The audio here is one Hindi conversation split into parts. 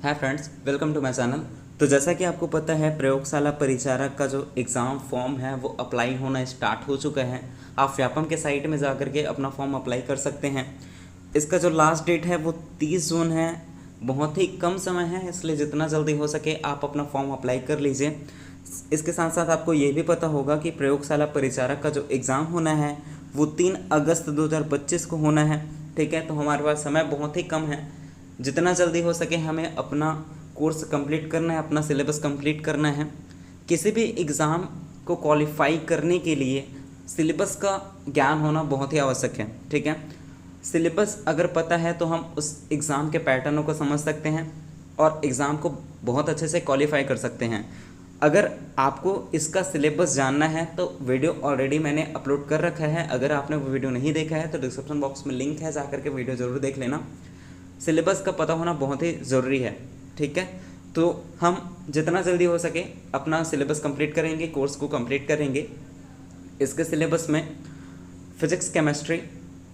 Hi friends, welcome to my channel. तो जैसा कि आपको पता है, प्रयोगशाला परिचारक का जो एग्ज़ाम फॉर्म है वो अप्लाई होना स्टार्ट हो चुका है। आप व्यापम के साइट में जा कर के अपना फॉर्म अप्लाई कर सकते हैं। इसका जो लास्ट डेट है वो 30 जून है। बहुत ही कम समय है, इसलिए जितना जल्दी हो सके आप अपना फॉर्म अप्लाई कर लीजिए। इसके साथ साथ आपको ये भी पता होगा कि प्रयोगशाला परिचारक का जो एग्ज़ाम होना है वो 3 अगस्त 2025 को होना है। ठीक है, तो हमारे पास समय बहुत ही कम है। जितना जल्दी हो सके हमें अपना कोर्स कंप्लीट करना है, अपना सिलेबस कंप्लीट करना है। किसी भी एग्ज़ाम को क्वालिफाई करने के लिए सिलेबस का ज्ञान होना बहुत ही आवश्यक है। ठीक है, सिलेबस अगर पता है तो हम उस एग्ज़ाम के पैटर्नों को समझ सकते हैं और एग्ज़ाम को बहुत अच्छे से क्वालिफाई कर सकते हैं। अगर आपको इसका सिलेबस जानना है तो वीडियो ऑलरेडी मैंने अपलोड कर रखा है। अगर आपने वो वीडियो नहीं देखा है तो डिस्क्रिप्शन बॉक्स में लिंक है, जाकर के वीडियो ज़रूर देख लेना। सिलेबस का पता होना बहुत ही ज़रूरी है। ठीक है, तो हम जितना जल्दी हो सके अपना सिलेबस कंप्लीट करेंगे, कोर्स को कंप्लीट करेंगे। इसके सिलेबस में physics, chemistry,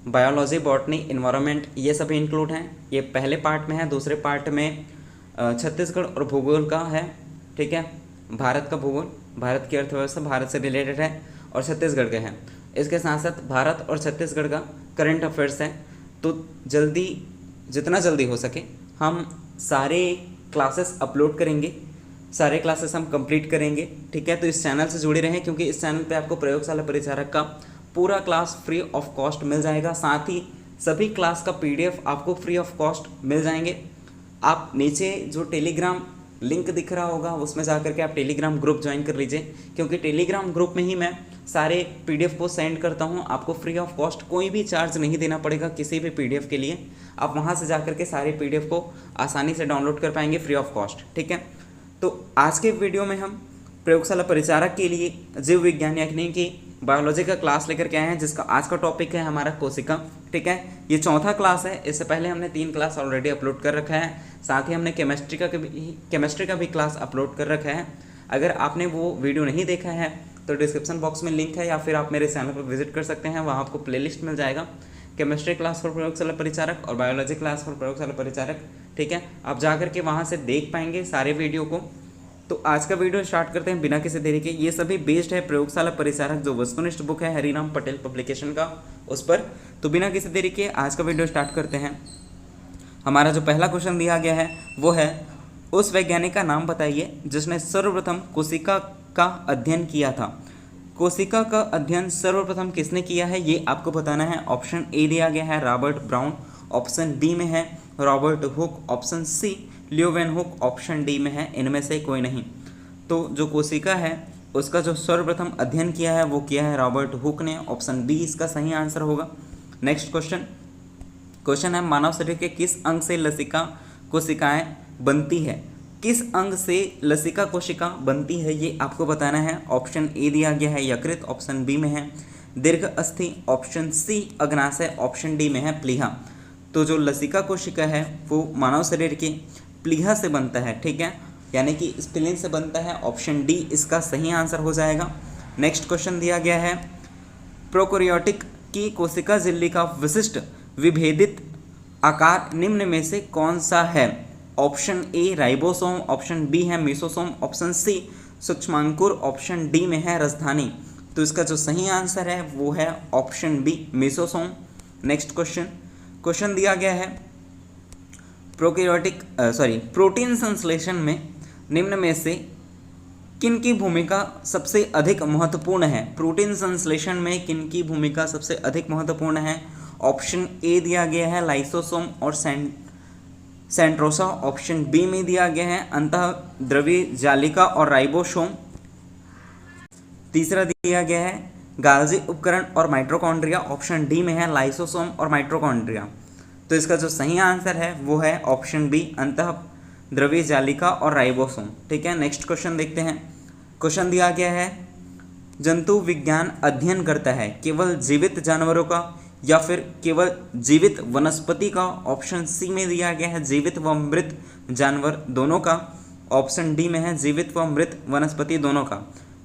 biology, botany, environment ये सभी इंक्लूड हैं। ये पहले पार्ट में है। दूसरे पार्ट में छत्तीसगढ़ और भूगोल का है। ठीक है, भारत का भूगोल, भारत की अर्थव्यवस्था भारत से रिलेटेड है और छत्तीसगढ़ का है। इसके साथ साथ भारत और छत्तीसगढ़ का करंट अफेयर्स है। तो जितना जल्दी हो सके हम सारे क्लासेस अपलोड करेंगे, सारे क्लासेस हम कंप्लीट करेंगे। ठीक है, तो इस चैनल से जुड़े रहें, क्योंकि इस चैनल पे आपको प्रयोगशाला परिचारक का पूरा क्लास फ्री ऑफ कॉस्ट मिल जाएगा। साथ ही सभी क्लास का PDF आपको फ्री ऑफ कॉस्ट मिल जाएंगे। आप नीचे जो टेलीग्राम लिंक दिख रहा होगा उसमें जाकर के आप टेलीग्राम ग्रुप ज्वाइन कर लीजिए, क्योंकि टेलीग्राम ग्रुप में ही मैं सारे PDF को सेंड करता हूं। आपको फ्री ऑफ कॉस्ट कोई भी चार्ज नहीं देना पड़ेगा किसी भी PDF के लिए। आप वहां से जाकर के सारे PDF को आसानी से डाउनलोड कर पाएंगे फ्री ऑफ कॉस्ट। ठीक है, तो आज के वीडियो में हम प्रयोगशाला परिचारक के लिए जीव विज्ञान यानी कि बायोलॉजी का क्लास लेकर के आए हैं, जिसका आज का टॉपिक है हमारा कोशिका। ठीक है, ये चौथा क्लास है। इससे पहले हमने 3 क्लास ऑलरेडी अपलोड कर रखा है। साथ ही हमने केमिस्ट्री का भी क्लास अपलोड कर रखा है। अगर आपने वो वीडियो नहीं देखा है तो डिस्क्रिप्शन बॉक्स में लिंक है, या फिर आप मेरे चैनल पर विजिट कर सकते हैं। वहाँ आपको प्लेलिस्ट मिल जाएगा, केमिस्ट्री क्लास फॉर प्रयोगशाला परिचारक और बायोलॉजी क्लास फॉर प्रयोगशाला परिचारक। ठीक है, आप जा करके वहाँ से देख पाएंगे सारे वीडियो को। तो आज का वीडियो स्टार्ट करते हैं बिना किसी देरी के। ये सभी बेस्ड है प्रयोगशाला परिचारक जो वस्तुनिष्ठ बुक है हरिराम पटेल पब्लिकेशन का, उस पर। तो बिना किसी देरी के आज का वीडियो स्टार्ट करते हैं। हमारा जो पहला क्वेश्चन दिया गया है वो है, उस वैज्ञानिक का नाम बताइए जिसने सर्वप्रथम कोशिका का अध्ययन किया था। कोशिका का अध्ययन सर्वप्रथम किसने किया है ये आपको बताना है। ऑप्शन ए दिया गया है रॉबर्ट ब्राउन, ऑप्शन बी में है Robert Hooke, option C Leeuwenhoek, option D में है इनमें से कोई नहीं। तो जो कोशिका है उसका जो सर्वप्रथम अध्ययन किया है वो किया है रॉबर्ट हुक ने। ऑप्शन बी इसका सही आंसर होगा। नेक्स्ट क्वेश्चन है, मानव शरीर के किस अंग से लसिका कोशिकाएं बनती है। किस अंग से लसिका कोशिका बनती है ये आपको बताना है। ऑप्शन ए दिया गया है यकृत, ऑप्शन बी में है दीर्घ अस्थि, ऑप्शन सी अग्नाशय, ऑप्शन डी में है प्लीहा। तो जो लसिका कोशिका है वो मानव शरीर के प्लीहा से बनता है। ठीक है, यानी कि स्प्लीन से बनता है। ऑप्शन डी इसका सही आंसर हो जाएगा। नेक्स्ट क्वेश्चन दिया गया है, प्रोकैरियोटिक की कोशिका झिल्ली का विशिष्ट विभेदित आकार निम्न में से कौन सा है। Option A ribosome, option B है मेसोसोम, ऑप्शन सी सूक्ष्मांकुर, ऑप्शन डी में है राजधानी। तो इसका जो सही आंसर है वो है option B mesosome. Next question दिया गया है, प्रोटीन संश्लेषण में निम्न में से किन की भूमिका सबसे अधिक महत्वपूर्ण है। प्रोटीन संश्लेषण में किन की भूमिका सबसे अधिक महत्वपूर्ण है। ऑप्शन ए दिया गया है लाइसोसोम और सेंट्रोसा, ऑप्शन बी में दिया गया है अंतःद्रव्यी जालिका और राइबोसोम। तीसरा दिया गया है गाल्जी उपकरण और माइटोकॉन्ड्रिया, ऑप्शन डी में है लाइसोसोम और माइटोकॉन्ड्रिया। तो इसका जो सही आंसर है वो है ऑप्शन बी अंतःद्रव्यी जालिका और राइबोसोम। ठीक है, नेक्स्ट क्वेश्चन देखते हैं। क्वेश्चन दिया गया है, जंतु विज्ञान अध्ययन करता है केवल जीवित जानवरों का या फिर केवल जीवित वनस्पति का। ऑप्शन सी में दिया गया है जीवित व मृत जानवर दोनों का, ऑप्शन डी में है जीवित व मृत वनस्पति दोनों का।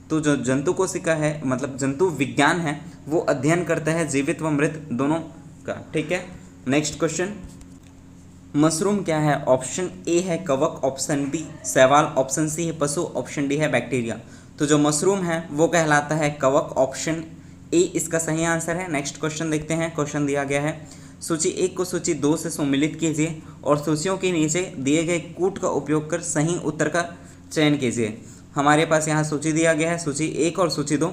तो जो जंतु कोशिका है मतलब जंतु विज्ञान है वो अध्ययन करता है जीवित व मृत दोनों का। ठीक है, नेक्स्ट क्वेश्चन, मशरूम क्या है? ऑप्शन ए है कवक, ऑप्शन बी शैवाल, ऑप्शन सी है पशु, ऑप्शन डी है बैक्टीरिया। तो जो मशरूम है वो कहलाता है कवक, ऑप्शन ए इसका सही आंसर है। नेक्स्ट क्वेश्चन देखते हैं। क्वेश्चन दिया गया है, सूची 1 को सूची 2 से सम्मिलित कीजिए और सूचियों के नीचे दिए गए कूट का उपयोग कर सही उत्तर का चयन कीजिए। हमारे पास यहाँ सूची दिया गया है, सूची 1 और सूची 2।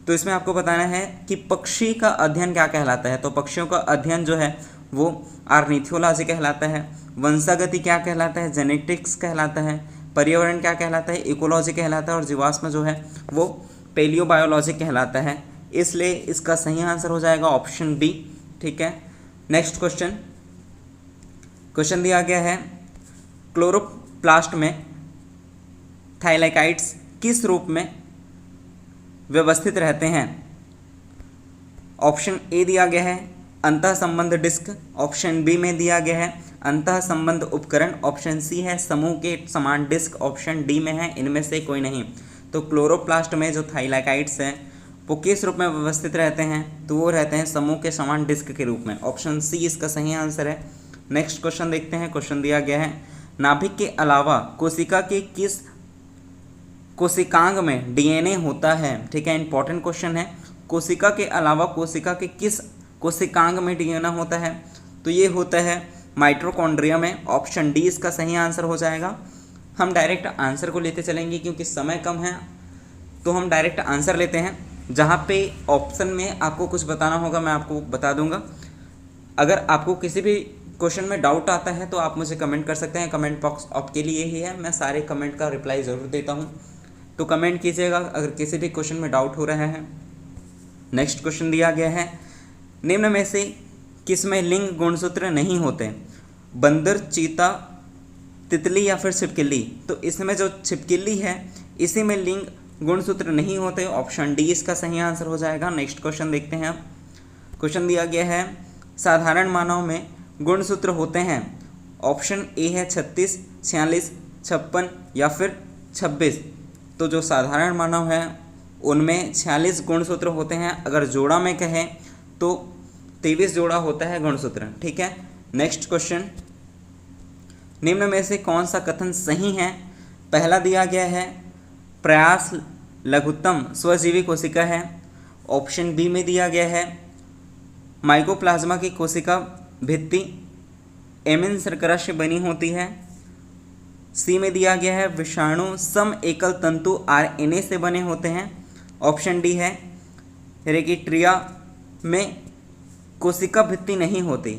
तो इसमें आपको बताना है कि पक्षी का अध्ययन क्या कहलाता है। तो पक्षियों का अध्ययन जो है वो ऑर्निथोलॉजी कहलाता है। वंशागति क्या कहलाता है? जेनेटिक्स कहलाता है। पर्यावरण क्या कहलाता है? इकोलॉजी कहलाता है। और जीवाश्म जो है वो पेलियोबायोलॉजी कहलाता है। इसलिए इसका सही आंसर हो जाएगा ऑप्शन बी। ठीक है, नेक्स्ट क्वेश्चन। क्वेश्चन दिया गया है, क्लोरोप्लास्ट में थाइलैकाइड्स किस रूप में व्यवस्थित रहते हैं? ऑप्शन ए दिया गया है अंतः संबंध डिस्क, ऑप्शन बी में दिया गया है अंतः संबंध उपकरण, ऑप्शन सी है समूह के समान डिस्क, ऑप्शन डी में है इनमें से कोई नहीं। तो क्लोरोप्लास्ट में जो थाइलैकाइड्स हैं वो किस रूप में व्यवस्थित रहते हैं? तो वो रहते हैं समूह के समान डिस्क के रूप में। ऑप्शन सी इसका सही आंसर है। नेक्स्ट क्वेश्चन देखते हैं। क्वेश्चन दिया गया है, नाभिक के अलावा कोशिका के किस कोशिकांग में डीएनए होता है? ठीक है, इंपॉर्टेंट क्वेश्चन है। कोशिका के अलावा कोशिका के किस कोशिकांग में डीएनए होता है? तो ये होता है माइटोकॉन्ड्रिया में। ऑप्शन डी इसका सही आंसर हो जाएगा। हम डायरेक्ट आंसर को लेते चलेंगे क्योंकि समय कम है, तो हम डायरेक्ट आंसर लेते हैं। जहाँ पे ऑप्शन में आपको कुछ बताना होगा मैं आपको बता दूंगा। अगर आपको किसी भी क्वेश्चन में डाउट आता है तो आप मुझे कमेंट कर सकते हैं। कमेंट बॉक्स आपके लिए ही है, मैं सारे कमेंट का रिप्लाई ज़रूर देता हूँ, तो कमेंट कीजिएगा अगर किसी भी क्वेश्चन में डाउट हो रहा है। नेक्स्ट क्वेश्चन दिया गया है, निम्न में से किसमें लिंग गुणसूत्र नहीं होते? बंदर, चीता, तितली या फिर छिपकली? तो इसमें जो छिपकली है इसी में लिंग गुणसूत्र नहीं होते। ऑप्शन डी इसका सही आंसर हो जाएगा। नेक्स्ट क्वेश्चन देखते हैं। क्वेश्चन दिया गया है, साधारण मानव में गुणसूत्र होते हैं। ऑप्शन ए है 36, 46, 56 या फिर 26। तो जो साधारण मानव है उनमें 46 गुणसूत्र होते हैं। अगर जोड़ा में कहें तो 23 जोड़ा होता है गुणसूत्र। ठीक है, नेक्स्ट क्वेश्चन, निम्न में से कौन सा कथन सही है? पहला दिया गया है प्रयास लघुत्तम स्वजीवी कोशिका है। ऑप्शन बी में दिया गया है माइकोप्लाज्मा की कोशिका भित्ति एमिन शर्करा से बनी होती है। सी में दिया गया है विषाणु सम एकल तंतु आरएनए से बने होते हैं। ऑप्शन डी है रेगिट्रिया में कोशिका भित्ति नहीं होती।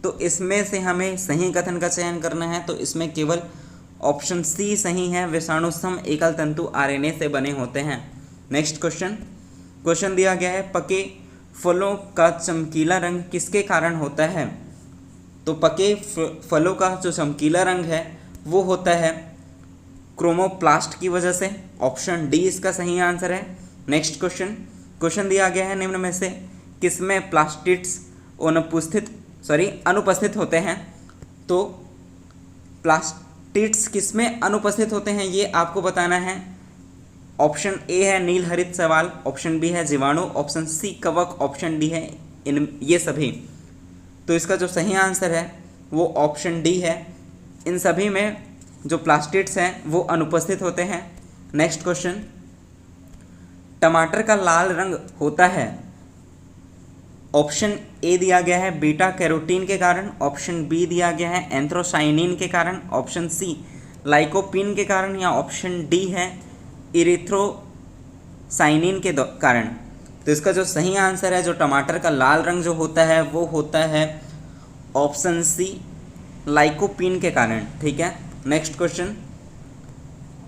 तो इसमें से हमें सही कथन का चयन करना है, तो इसमें केवल ऑप्शन सी सही है, विषाणु सम एकल तंतु आरएनए से बने होते हैं। Next question. क्वेश्चन दिया गया है, पके फलों का चमकीला रंग किसके कारण होता है? तो पके फलों का जो चमकीला रंग है वो होता है क्रोमोप्लास्ट की वजह से। ऑप्शन डी इसका सही आंसर है। Next question. क्वेश्चन दिया गया है, निम्न में से किसमें प्लास्टिड्स अनुपस्थित होते हैं? तो प्लास्टिड्स किसमें अनुपस्थित होते हैं ये आपको बताना है। ऑप्शन ए है नील हरित शैवाल, ऑप्शन बी है जीवाणु, ऑप्शन सी कवक, ऑप्शन डी है ये सभी। तो इसका जो सही आंसर है वो ऑप्शन डी है। इन सभी में जो प्लास्टिड्स हैं वो अनुपस्थित होते हैं। नेक्स्ट क्वेश्चन, टमाटर का लाल रंग होता है। ऑप्शन ए दिया गया है बीटा कैरोटीन के कारण, ऑप्शन बी दिया गया है एंथ्रोसाइनिन के कारण, ऑप्शन सी लाइकोपिन के कारण, या ऑप्शन डी है इरिथ्रोसाइनिन के कारण। तो इसका जो सही आंसर है, जो टमाटर का लाल रंग जो होता है वो होता है ऑप्शन सी लाइकोपिन के कारण। ठीक है, नेक्स्ट क्वेश्चन,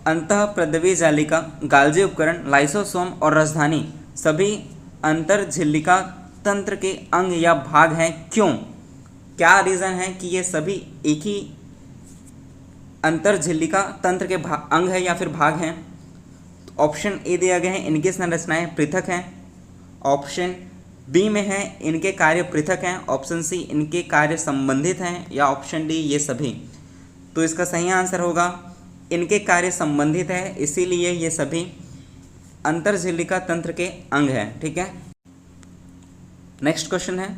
अंतःप्रद्रवी जालिका, गाल्जी उपकरण, लाइसोसोम और राजधानी सभी अंतर्झिल्लिका तंत्र के अंग या भाग हैं, क्यों? क्या रीज़न है कि ये सभी एक ही अंतर्झिल्लिका तंत्र के अंग है या फिर भाग हैं? ऑप्शन ए दिया गया है इनकी संरचनाएं पृथक हैं, ऑप्शन बी में है इनके कार्य पृथक हैं, ऑप्शन सी इनके कार्य संबंधित हैं, या ऑप्शन डी ये सभी। तो इसका सही आंसर होगा इनके कार्य संबंधित है, इसीलिए ये सभी अंतर्झिल्लिका तंत्र के अंग हैं। ठीक है, नेक्स्ट क्वेश्चन है,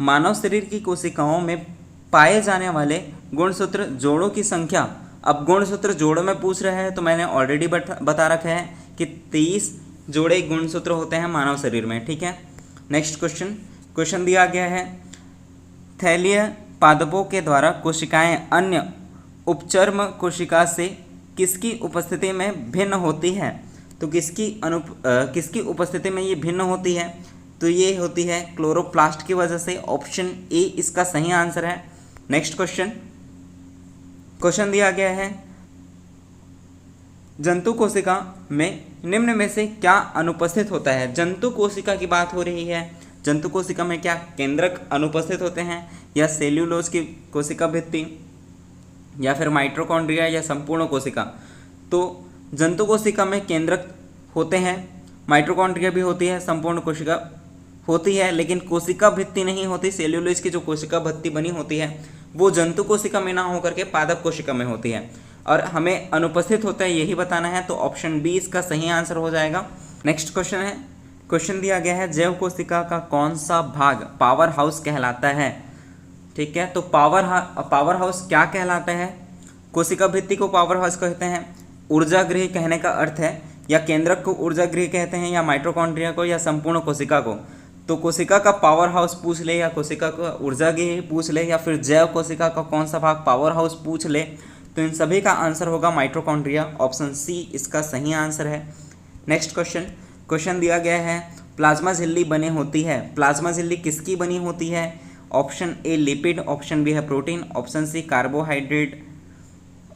मानव शरीर की कोशिकाओं में पाए जाने वाले गुणसूत्र जोड़ों की संख्या। अब गुणसूत्र जोड़ों में पूछ रहे हैं तो मैंने ऑलरेडी बता रखा है कि 30 जोड़े गुणसूत्र होते हैं मानव शरीर में, ठीक है। नेक्स्ट क्वेश्चन दिया गया है, थैलीय पादपों के द्वारा कोशिकाएं अन्य उपचर्म कोशिका से किसकी उपस्थिति में भिन्न होती है? तो किसकी उपस्थिति में ये भिन्न होती है? तो ये होती है क्लोरोप्लास्ट की वजह से। ऑप्शन ए इसका सही आंसर है। नेक्स्ट क्वेश्चन दिया गया है, जंतु कोशिका में निम्न में से क्या अनुपस्थित होता है? जंतु कोशिका की बात हो रही है। जंतु कोशिका में क्या केंद्रक अनुपस्थित होते हैं, या सेल्यूलोज की कोशिका भित्ति, या फिर माइटोकॉन्ड्रिया, या संपूर्ण कोशिका? तो जंतु कोशिका में केंद्रक होते हैं, माइटोकॉन्ड्रिया भी होती है, संपूर्ण कोशिका होती है, लेकिन कोशिका भित्ति नहीं होती। सेल्यूलोज की जो कोशिका भित्ति बनी होती है वो जंतु कोशिका में ना होकर के पादप कोशिका में होती है, और हमें अनुपस्थित होता है यही बताना है। तो ऑप्शन बी इसका सही आंसर हो जाएगा। नेक्स्ट क्वेश्चन दिया गया है, जैव कोशिका का कौन सा भाग पावर हाउस कहलाता है? ठीक है, तो पावर हाउस क्या कहलाता है? कोशिका भित्ति को पावर हाउस कहते हैं, ऊर्जा गृह कहने का अर्थ है, या केंद्रक को ऊर्जा गृह कहते हैं, या माइटोकॉन्ड्रिया को, या संपूर्ण कोशिका को? तो कोशिका का पावर हाउस पूछ ले, या कोशिका का ऊर्जा गृह पूछ ले, या फिर जैव कोशिका का कौन सा भाग पावर हाउस पूछ ले, तो इन सभी का आंसर होगा माइटोकॉन्ड्रिया। ऑप्शन सी इसका सही आंसर है। नेक्स्ट क्वेश्चन दिया गया है, प्लाज्मा झिल्ली बनी होती है। प्लाज्मा झिल्ली किसकी बनी होती है? Option A lipid, option B है protein, option C carbohydrate,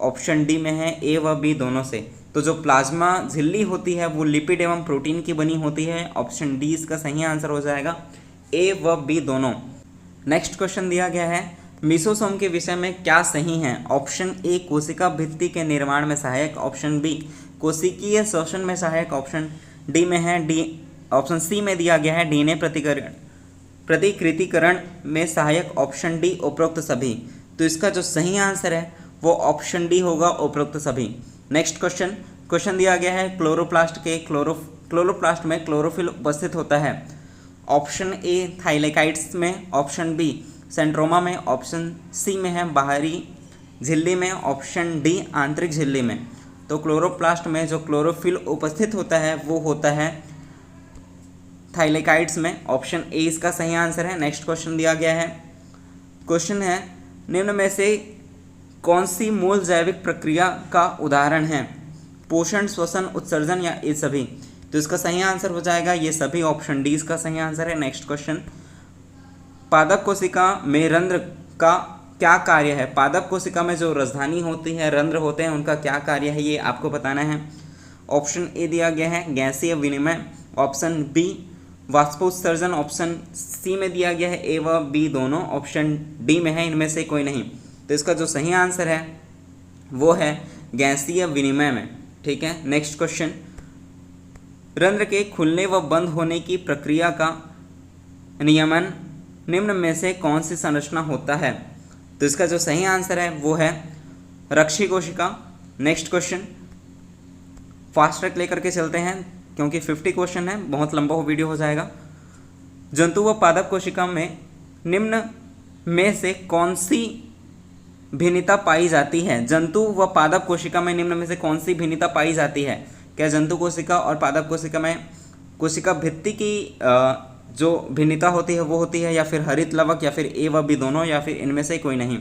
option D में है ए व बी दोनों से। तो जो प्लाज्मा झिल्ली होती है वो लिपिड एवं प्रोटीन की बनी होती है। ऑप्शन डी इसका सही आंसर हो जाएगा, ए व बी दोनों। नेक्स्ट क्वेश्चन दिया गया है, मीसोसोम के विषय में क्या सही है? ऑप्शन ए कोशिका भित्ति के निर्माण में सहायक, ऑप्शन बी कोशिकीय शोषण में सहायक, ऑप्शन डी में है ऑप्शन सी में दिया गया है डीएनए प्रतिकृतिकरण में सहायक, ऑप्शन डी उपरोक्त सभी। तो इसका जो सही आंसर है वो ऑप्शन डी होगा, उपरोक्त सभी। नेक्स्ट क्वेश्चन दिया गया है, क्लोरोप्लास्ट में क्लोरोफिल उपस्थित होता है। ऑप्शन ए थाइलेकाइड्स में, ऑप्शन बी सेंट्रोमा में, ऑप्शन सी में है बाहरी झिल्ली में, ऑप्शन डी आंतरिक झिल्ली में। तो क्लोरोप्लास्ट में जो क्लोरोफिल उपस्थित होता है वो होता है थाइलेकाइड्स में। ऑप्शन ए इसका सही आंसर है। नेक्स्ट क्वेश्चन दिया गया है, क्वेश्चन है, निम्न में से कौन सी मूल जैविक प्रक्रिया का उदाहरण है? पोषण, श्वसन, उत्सर्जन, या ये सभी? तो इसका सही आंसर हो जाएगा ये सभी, ऑप्शन डी इसका सही आंसर है। नेक्स्ट क्वेश्चन, पादप कोशिका में रंध्र का क्या कार्य है? पादप कोशिका में जो राजधानी होती है, रंध्र होते हैं, उनका क्या कार्य है ये आपको बताना है। ऑप्शन ए दिया गया है गैसीय विनिमय, ऑप्शन बी वाष्पोत्सर्जन, ऑप्शन सी में दिया गया है ए व बी दोनों, ऑप्शन डी में है इनमें से कोई नहीं। तो इसका जो सही आंसर है वो है गैसीय विनिमय में, ठीक है। नेक्स्ट क्वेश्चन, रंध्र के खुलने व बंद होने की प्रक्रिया का नियमन निम्न में से कौन सी संरचना होता है? तो इसका जो सही आंसर है वो है रक्षी कोशिका। नेक्स्ट क्वेश्चन, फास्ट ट्रैक लेकर के चलते हैं क्योंकि 50 क्वेश्चन है, बहुत लंबा वीडियो हो जाएगा। जंतु व पादप कोशिका में निम्न में से कौन सी भिन्नता पाई जाती है? जंतु व पादप कोशिका में निम्न में से कौन सी भिन्नता पाई जाती है? क्या जंतु कोशिका और पादप कोशिका में कोशिका भित्ति की जो भिन्नता होती है वो होती है, या फिर हरित लवक, या फिर ए व बी दोनों, या फिर इनमें से कोई नहीं?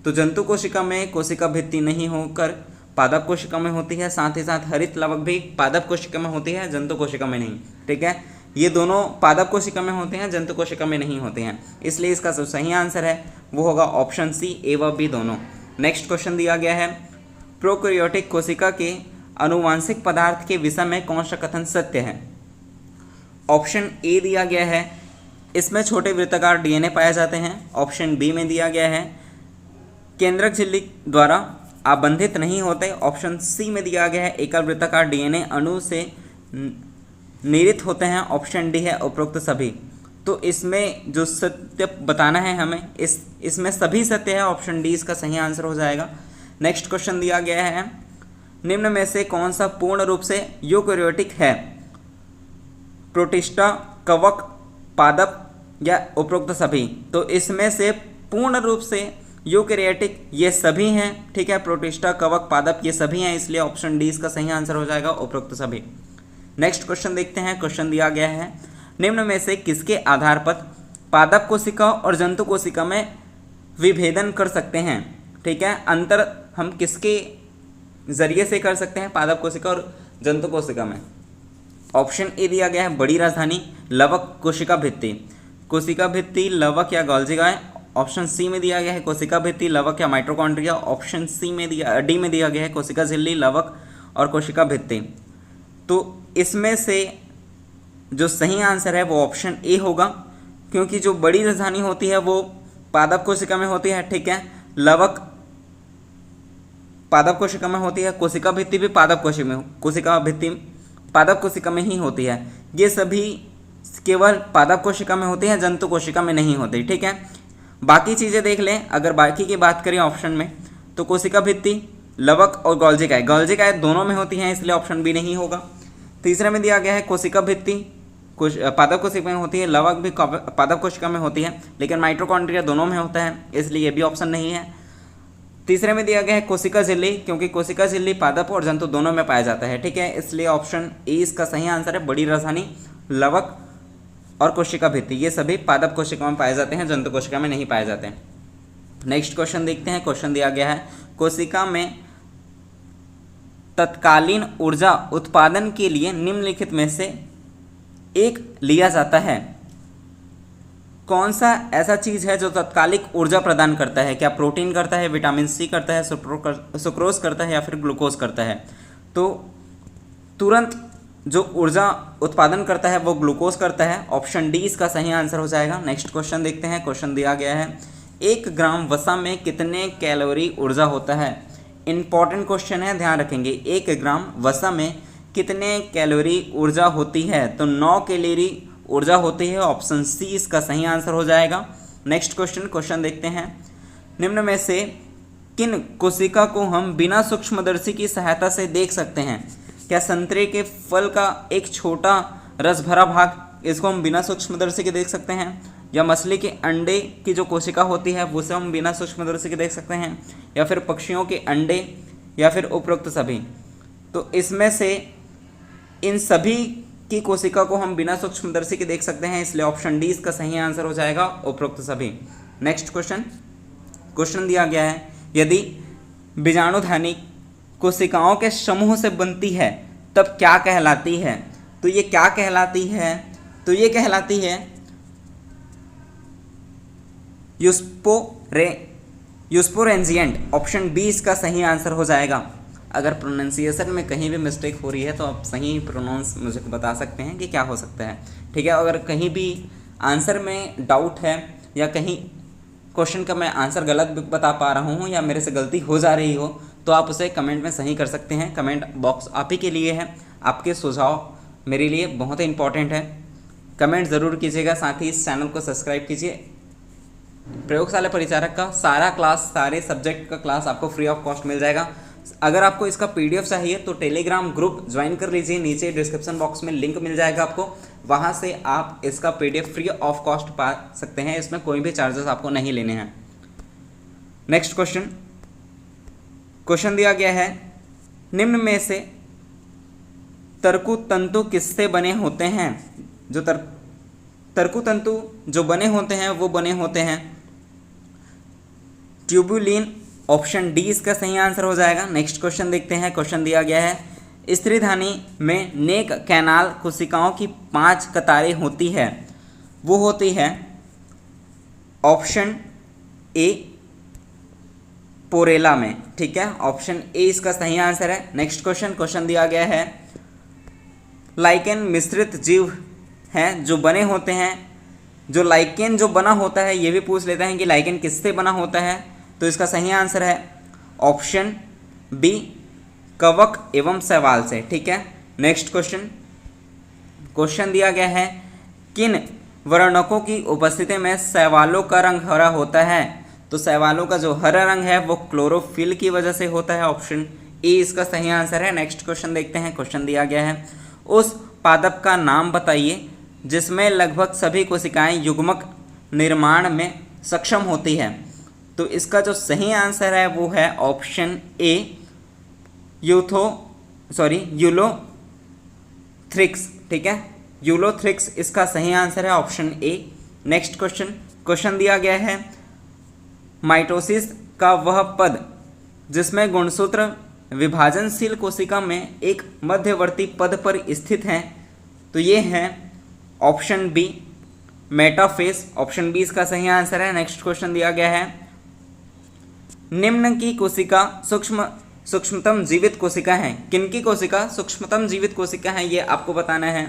तो जंतु कोशिका में कोशिका भित्ति नहीं होकर पादप कोशिका में होती है, साथ ही साथ हरित लवक भी पादप कोशिका में होती है, जंतु कोशिका में नहीं, ठीक है। ये दोनों पादप कोशिका में होते हैं, जंतु कोशिका में नहीं होते हैं, इसलिए इसका जो सही आंसर है वो होगा ऑप्शन सी, ए व बी दोनों। नेक्स्ट क्वेश्चन दिया गया है, प्रोकैरियोटिक कोशिका के आनुवांशिक पदार्थ के विषय में कौन सा कथन सत्य है? ऑप्शन ए दिया गया है इसमें छोटे वृत्ताकार डीएनए पाए जाते हैं, ऑप्शन बी में दिया गया है केंद्रक झिल्ली द्वारा आबंधित नहीं होते, ऑप्शन सी में दिया गया है एकल वृत्ताकार डीएनए अणु से निरित होते हैं, ऑप्शन डी है उपरोक्त सभी। तो इसमें जो सत्य बताना है हमें, इसमें सभी सत्य है, ऑप्शन डी इसका सही आंसर हो जाएगा। नेक्स्ट क्वेश्चन दिया गया है, निम्न में से कौन सा पूर्ण रूप से यूकैरियोटिक है? प्रोटिस्टा, कवक, पादप, या उपरोक्त सभी? तो इसमें से पूर्ण रूप से यूकैरियोटिक ये सभी हैं, ठीक है। प्रोटिस्टा, कवक, पादप ये सभी हैं, इसलिए ऑप्शन डी इसका सही आंसर हो जाएगा, उपरोक्त सभी। नेक्स्ट क्वेश्चन देखते हैं। क्वेश्चन दिया गया है, निम्न में से किसके आधार पर पादप कोशिका और जंतु कोशिका में विभेदन कर सकते हैं, ठीक है। अंतर हम किसके जरिए से कर सकते हैं पादप कोशिका और जंतु कोशिका में? ऑप्शन ए दिया गया है बड़ी राजधानी, लवक, कोशिका भित्ति। कोशिका भित्ति, लवक या गोल्जिका। ऑप्शन सी में दिया गया है कोशिका भित्ति, लवक या माइटोकॉन्ड्रिया। ऑप्शन डी में दिया गया है कोशिका झिल्ली, लवक और कोशिका भित्ति। तो इसमें से जो सही आंसर है वो ऑप्शन ए होगा, क्योंकि जो बड़ी राजधानी होती है वो पादप कोशिका में होती है, ठीक है। लवक पादप कोशिका में होती है, कोशिका भित्ति भी पादप कोशिका में ही होती है। ये सभी केवल पादप कोशिका में होती है, जंतु कोशिका में नहीं होती, ठीक है। बाकी चीज़ें देख लें। अगर बाकी की बात करें ऑप्शन में, तो कोशिका भित्ति, लवक और गोल्जिकाएं दोनों में होती हैं, इसलिए ऑप्शन बी नहीं होगा। तीसरे में दिया गया है कोशिका भित्ति पादप कोशिका में होती है, लवक भी पादप कोशिका में होती है, लेकिन माइटोकॉन्ड्रिया दोनों में होता है, इसलिए ये भी ऑप्शन नहीं है। तीसरे में दिया गया है कोशिका झिल्ली, क्योंकि कोशिका झिल्ली पादप और जंतु दोनों में पाया जाता है, ठीक है, इसलिए ऑप्शन ए इसका सही आंसर है। बड़ी राजधानी, लवक और कोशिका भित्ति ये सभी पादप कोशिका में पाए जाते हैं, जंतु कोशिका में नहीं पाए जाते हैं। नेक्स्ट क्वेश्चन देखते हैं। क्वेश्चन दिया गया है, कोशिका में तत्कालीन ऊर्जा उत्पादन के लिए निम्नलिखित में से एक लिया जाता है। कौन सा ऐसा चीज है जो तत्कालिक ऊर्जा प्रदान करता है? क्या प्रोटीन करता है, विटामिन सी करता है, सुक्रोज करता है या फिर ग्लूकोज करता है? तो तुरंत जो ऊर्जा उत्पादन करता है वो ग्लूकोज करता है। ऑप्शन डी इसका सही आंसर हो जाएगा। नेक्स्ट क्वेश्चन देखते हैं। क्वेश्चन दिया गया है, 1 ग्राम वसा में कितने कैलोरी ऊर्जा होता है? इंपॉर्टेंट क्वेश्चन है, ध्यान रखेंगे। 1 ग्राम वसा में कितने कैलोरी ऊर्जा होती है? तो 9 कैलोरी ऊर्जा होती है। ऑप्शन सी इसका सही आंसर हो जाएगा। नेक्स्ट क्वेश्चन देखते हैं, निम्न में से किन कोशिका को हम बिना सूक्ष्मदर्शी की सहायता से देख सकते हैं? क्या संतरे के फल का एक छोटा रस भरा भाग, इसको हम बिना सूक्ष्मदर्शी के देख सकते हैं? या मछली के अंडे की जो कोशिका होती है उसे हम बिना सूक्ष्मदर्शी के देख सकते हैं? या फिर पक्षियों के अंडे, या फिर उपरोक्त सभी? तो इसमें से इन सभी की कोशिका को हम बिना सूक्ष्मदर्शी के देख सकते हैं, इसलिए ऑप्शन डी इसका सही आंसर हो जाएगा, उपरोक्त सभी। नेक्स्ट क्वेश्चन दिया गया है, यदि बीजाणुधानी कोशिकाओं के समूह से बनती है तब क्या कहलाती है? तो ये क्या कहलाती है? तो ये कहलाती है यूस्पोरेंजिएंट। ऑप्शन बी इसका सही आंसर हो जाएगा। अगर प्रोनाउंसिएशन में कहीं भी मिस्टेक हो रही है तो आप सही प्रोनाउंस मुझे बता सकते हैं कि क्या हो सकता है, ठीक है। अगर कहीं भी आंसर में डाउट है या कहीं क्वेश्चन का मैं आंसर गलत बता पा रहा हूँ या मेरे से गलती हो जा रही हो तो आप उसे कमेंट में सही कर सकते हैं। कमेंट बॉक्स आप ही के लिए है, आपके सुझाव मेरे लिए बहुत ही इंपॉर्टेंट है। कमेंट ज़रूर कीजिएगा, साथ ही इस चैनल को सब्सक्राइब कीजिए। प्रयोगशाला परिचारक का सारा क्लास, सारे सब्जेक्ट का क्लास आपको फ्री ऑफ कॉस्ट मिल जाएगा। अगर आपको इसका पीडीएफ चाहिए तो टेलीग्राम ग्रुप ज्वाइन कर लीजिए, नीचे डिस्क्रिप्शन बॉक्स में लिंक मिल जाएगा आपको, वहाँ से आप इसका पीडीएफ फ्री ऑफ कॉस्ट पा सकते हैं। इसमें कोई भी चार्जेस आपको नहीं लेने हैं। नेक्स्ट क्वेश्चन दिया गया है, निम्न में से तर्कु तंतु किससे बने होते हैं? जो तर्कु तंतु जो बने होते हैं वो बने होते हैं ट्यूबुलिन। ऑप्शन डी इसका सही आंसर हो जाएगा। नेक्स्ट क्वेश्चन देखते हैं। क्वेश्चन दिया गया है, स्त्रीधानी में नेक कैनाल कोशिकाओं की 5 कतारें होती है, वो होती है ऑप्शन ए पोरेला में, ठीक है। ऑप्शन ए इसका सही आंसर है। नेक्स्ट क्वेश्चन दिया गया है, लाइकेन मिश्रित जीव हैं जो बने होते हैं। जो लाइकेन जो बना होता है ये भी पूछ लेते हैं कि लाइकेन किससे बना होता है, तो इसका सही आंसर है ऑप्शन बी कवक एवं शैवाल से, ठीक है। नेक्स्ट क्वेश्चन दिया गया है, किन वर्णकों की उपस्थिति में शैवालों का रंग हरा होता है? तो शैवालों का जो हरा रंग है वो क्लोरोफिल की वजह से होता है। ऑप्शन ए इसका सही आंसर है। नेक्स्ट क्वेश्चन देखते हैं। क्वेश्चन दिया गया है, उस पादप का नाम बताइए जिसमें लगभग सभी कोशिकाएं युग्मक निर्माण में सक्षम होती है। तो इसका जो सही आंसर है वो है ऑप्शन ए, यूलोथ्रिक्स। ठीक है, यूलोथ्रिक्स इसका सही आंसर है, ऑप्शन ए। नेक्स्ट क्वेश्चन दिया गया है, माइटोसिस का वह पद जिसमें गुणसूत्र विभाजनशील कोशिका में एक मध्यवर्ती पद पर स्थित है, तो ये है option B, metaphase. Option B इसका सही आंसर है। नेक्स्ट क्वेश्चन दिया गया है, निम्न की कोशिका सूक्ष्मतम जीवित कोशिका है। किनकी कोशिका सूक्ष्मतम जीवित कोशिका है, ये आपको बताना है।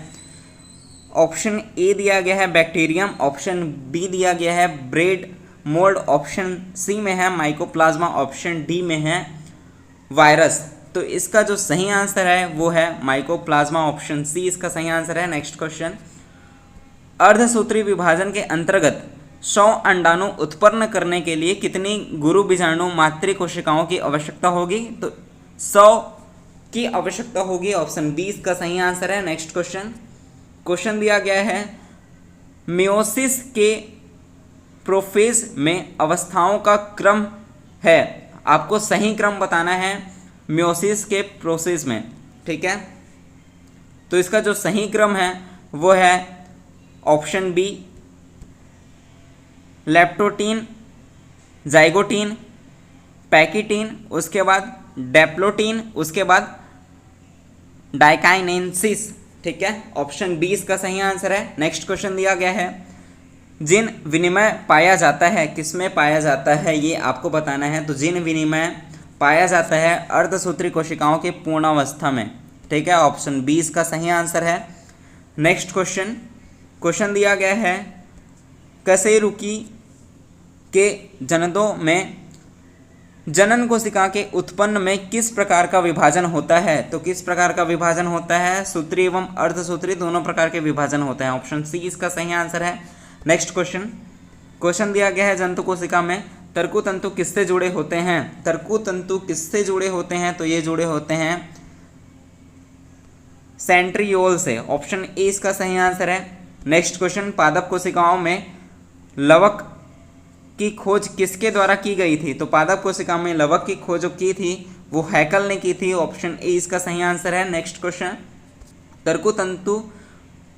ऑप्शन ए दिया गया है बैक्टीरियम, ऑप्शन बी दिया गया है ब्रेड मोल्ड, ऑप्शन सी में है माइकोप्लाज्मा, ऑप्शन डी में है वायरस। तो इसका जो सही आंसर है वो है माइकोप्लाज्मा, ऑप्शन सी इसका सही आंसर है। नेक्स्ट क्वेश्चन, अर्धसूत्री विभाजन के अंतर्गत 100 अंडाणु उत्पन्न करने के लिए कितनी गुरु बीजाणु मातृ कोशिकाओं की आवश्यकता होगी? तो 100 की आवश्यकता होगी, ऑप्शन बी इसका सही आंसर है। नेक्स्ट क्वेश्चन दिया गया है, मियोसिस के प्रोफेज में अवस्थाओं का क्रम है, आपको सही क्रम बताना है मियोसिस के प्रोसेस में। ठीक है, तो इसका जो सही क्रम है वो है ऑप्शन बी, लेप्टोटीन, जाइगोटीन, पैकिटीन, उसके बाद डेप्लोटीन, उसके बाद डाइकाइनेंसिस। ठीक है, ऑप्शन बी इसका सही आंसर है। नेक्स्ट क्वेश्चन दिया गया है, जीन विनिमय पाया जाता है, किसमें पाया जाता है ये आपको बताना है। तो जीन विनिमय पाया जाता है अर्धसूत्री कोशिकाओं के पूर्णावस्था में। ठीक है, ऑप्शन बी इसका सही आंसर है। नेक्स्ट क्वेश्चन दिया गया है, कशेरुकी के जननों में जनन कोशिका के उत्पन्न में किस प्रकार का विभाजन होता है? तो किस प्रकार का विभाजन होता है? सूत्री एवं अर्धसूत्री दोनों प्रकार के विभाजन होते हैं, ऑप्शन सी इसका सही आंसर है। नेक्स्ट क्वेश्चन दिया गया है, जंतु कोशिका में तर्कु तंतु किससे जुड़े होते हैं? तर्कु तंतु किससे जुड़े होते हैं? तो ये जुड़े होते हैं सेंट्रियोल से, ऑप्शन ए इसका सही आंसर है। नेक्स्ट क्वेश्चन, पादप कोशिकाओं में लवक की खोज किसके द्वारा की गई थी? तो पादप कोशिका में लवक की खोज जो की थी वो हैकल ने की थी, ऑप्शन ए इसका सही आंसर है। नेक्स्ट क्वेश्चन, तर्कु तंतु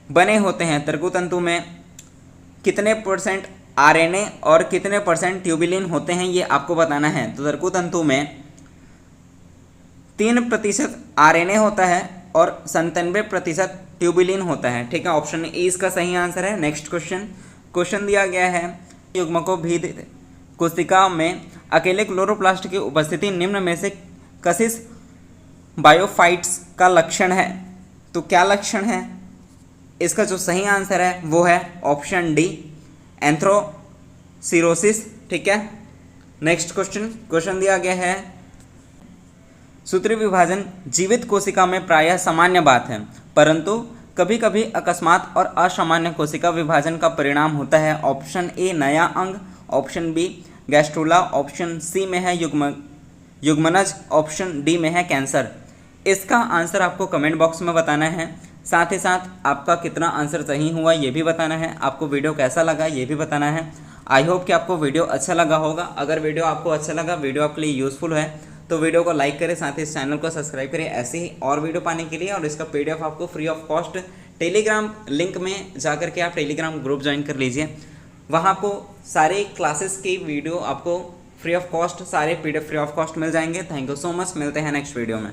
बने होते हैं, तर्कु तंतु में कितने % आरएनए और कितने % ट्यूबिलिन होते हैं, ये आपको बताना है। तो तर्कु तंतु में 3% आरएनए होता है और 97% ट्यूबिलिन होता है। ठीक है, ऑप्शन ए इसका सही आंसर है। नेक्स्ट क्वेश्चन दिया गया है, युग्मकों भीद कोशिका में अकेले क्लोरोप्लास्ट की उपस्थिति निम्न में से कसिस बायोफाइट्स का लक्षण है। तो क्या लक्षण है? इसका जो सही आंसर है वो है ऑप्शन डी, एंथ्रोसिरोसिस। ठीक है, नेक्स्ट क्वेश्चन दिया गया है, सूत्री विभाजन जीवित कोशिका में प्रायः सामान्य बात है, परंतु कभी कभी अकस्मात और असामान्य कोशिका विभाजन का परिणाम होता है। ऑप्शन ए नया अंग, option B gastrula, option C में है युग्मनज, ऑप्शन डी में है कैंसर। इसका आंसर आपको कमेंट बॉक्स में बताना है, साथ ही साथ आपका कितना आंसर सही हुआ ये भी बताना है, आपको वीडियो कैसा लगा ये भी बताना है। आई होप कि आपको वीडियो अच्छा लगा होगा। अगर वीडियो आपको अच्छा लगा, वीडियो आपके लिए यूज़फुल है, तो वीडियो को लाइक करें, साथ ही इस चैनल को सब्सक्राइब करें ऐसे ही और वीडियो पाने के लिए। और इसका PDF आपको free of cost Telegram link में जाकर के आप टेलीग्राम ग्रुप ज्वाइन कर लीजिए, वहाँ आपको सारे क्लासेस की वीडियो आपको फ्री ऑफ कॉस्ट, सारे PDF फ्री ऑफ कॉस्ट मिल जाएंगे। थैंक यू सो मच, मिलते हैं नेक्स्ट वीडियो में।